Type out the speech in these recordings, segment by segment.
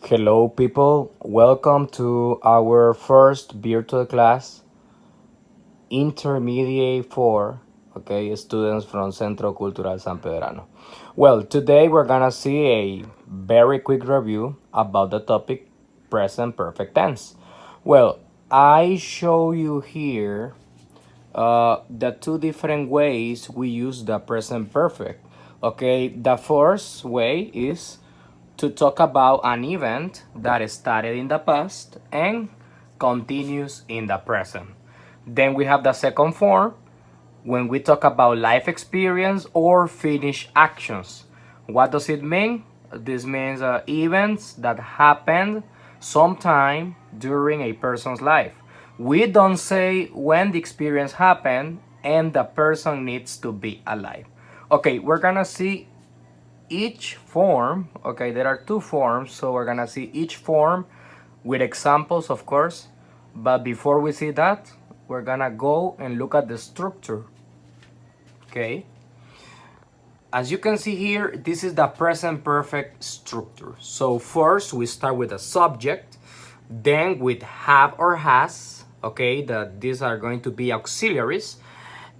Hello, people. Welcome to our first virtual class, Intermediate 4, okay, students from Centro Cultural San Pedrano. Well, today we're gonna see a very quick review about the topic present perfect tense. Well, I show you here the two different ways we use the present perfect. Okay, the first way is to talk about an event that started in the past and continues in the present. Then we have the second form when we talk about life experience or finished actions. What does it mean? This means events that happened sometime during a person's life. We don't say when the experience happened and the person needs to be alive. Okay, we're gonna see each form. Okay, there are two forms, so we're gonna see each form with examples, of course. But before we see that, we're gonna go and look at the structure. Okay, as you can see here, this is the present perfect structure. So first we start with a subject, then with have or has. Okay, these are going to be auxiliaries,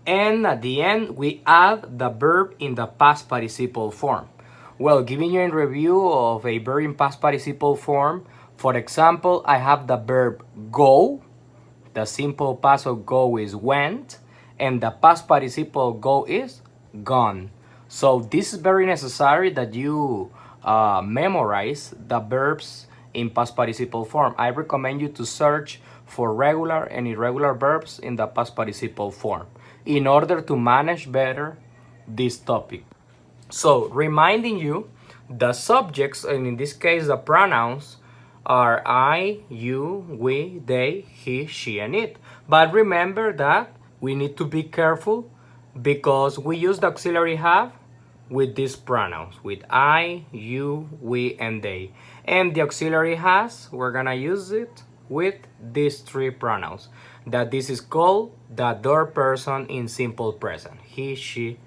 and at the end we add the verb in the past participle form. Well, giving you a review of a verb in past participle form, for example, I have the verb go. The simple past of go is went, and the past participle go is gone. So this is very necessary that you memorize the verbs in past participle form. I recommend you to search for regular and irregular verbs in the past participle form in order to manage better this topic. So reminding you, the subjects, and in this case the pronouns, are I, you, we, they, he, she, and it. But remember that we need to be careful because we use the auxiliary have with these pronouns, with I, you, we, and they. And the auxiliary has, we're gonna use it with these three pronouns. That this is called the third person in simple present, he, she,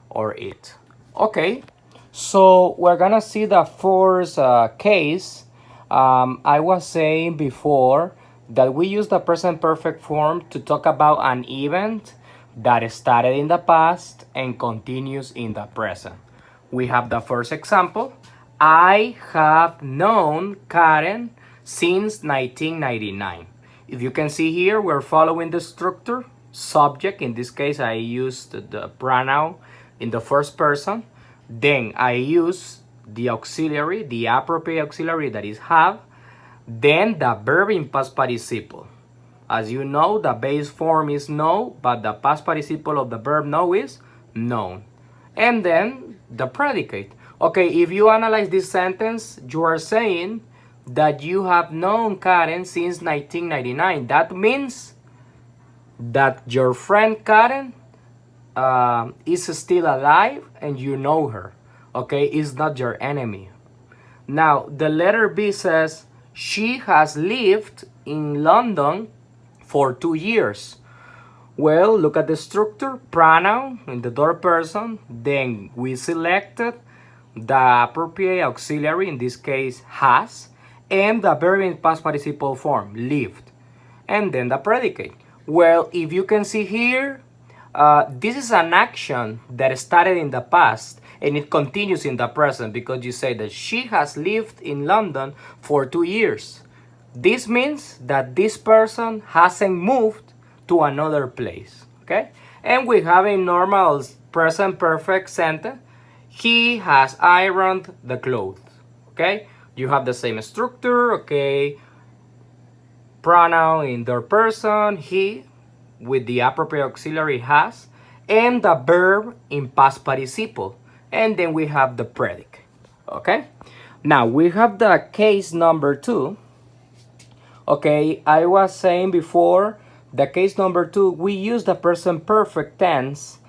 or it. Okay, so we're gonna see the first case. I was saying before that we use the present perfect form to talk about an event that started in the past and continues in the present. We have the first example. I have known Karen since 1999. If you can see here, we're following the structure. Subject, in this case, I used the pronoun in the first person. Then I use the auxiliary, the appropriate auxiliary, that is have. Then the verb in past participle. As you know, the base form is know, but the past participle of the verb know is known. And then the predicate. Okay, if you analyze this sentence, you are saying that you have known Karen since 1999. That means that your friend Karen is still alive and you know her. Okay, is not your enemy. Now, the letter B says she has lived in London for 2 years. Well, look at the structure, pronoun in the third person. Then we selected the appropriate auxiliary, in this case has, and the verb in past participle form, lived. And then the predicate. Well, if you can see here, this is an action that started in the past and it continues in the present because you say that she has lived in London for 2 years. This means that this person hasn't moved to another place, okay? And we have a normal present perfect sentence. He has ironed the clothes, okay? You have the same structure, okay? Pronoun in third person, he, with the appropriate auxiliary has, and the verb in past participle. And then we have the predicate, okay? Now we have the case number 2. Okay, I was saying before, the case number 2, we use the present perfect tense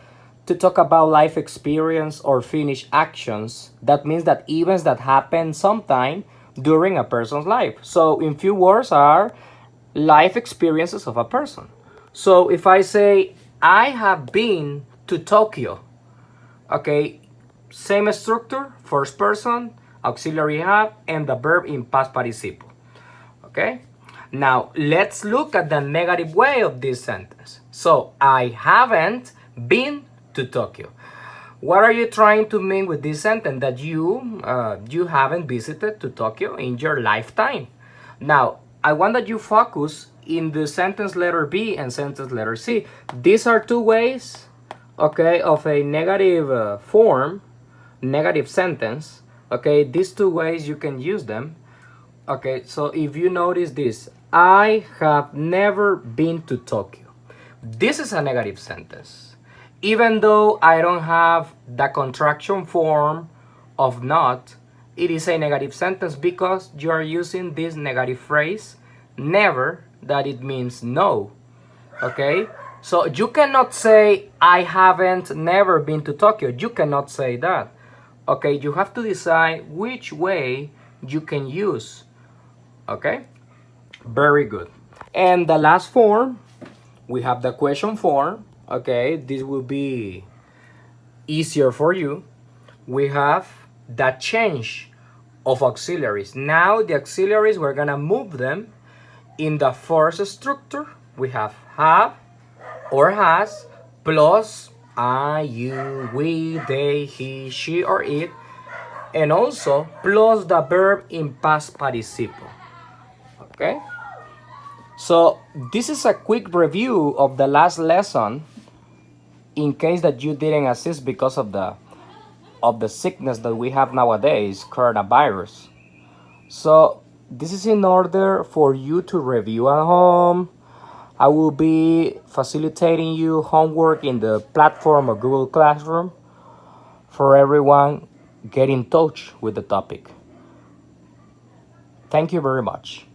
to talk about life experience or finished actions. That means that events that happen sometime during a person's life. So in few words are life experiences of a person. So if I say, I have been to Tokyo, okay, same structure, first person, auxiliary have, and the verb in past participle. Okay? Now, let's look at the negative way of this sentence. So, I haven't been to Tokyo. What are you trying to mean with this sentence? That you haven't visited to Tokyo in your lifetime. Now, I want that you focus in the sentence letter B and sentence letter C. These are two ways, okay, of a negative form, negative sentence. Okay, these two ways you can use them. Okay, so if you notice this, I have never been to Tokyo. This is a negative sentence. Even though I don't have the contraction form of not, it is a negative sentence because you are using this negative phrase, never, that it means no. Okay? So you cannot say, I haven't never been to Tokyo. You cannot say that. Okay, you have to decide which way you can use. Okay, very good. And the last form, we have the question form. Okay, this will be easier for you. We have the change of auxiliaries. Now the auxiliaries, we're gonna move them in the first structure. We have or has plus I, you, we, they, he, she, or it, and also plus the verb in past participle. Okay, so this is a quick review of the last lesson in case that you didn't assist because of the sickness that we have nowadays, coronavirus. So this is in order for you to review at home. I will be facilitating you homework in the platform of Google Classroom. For everyone, get in touch with the topic. Thank you very much.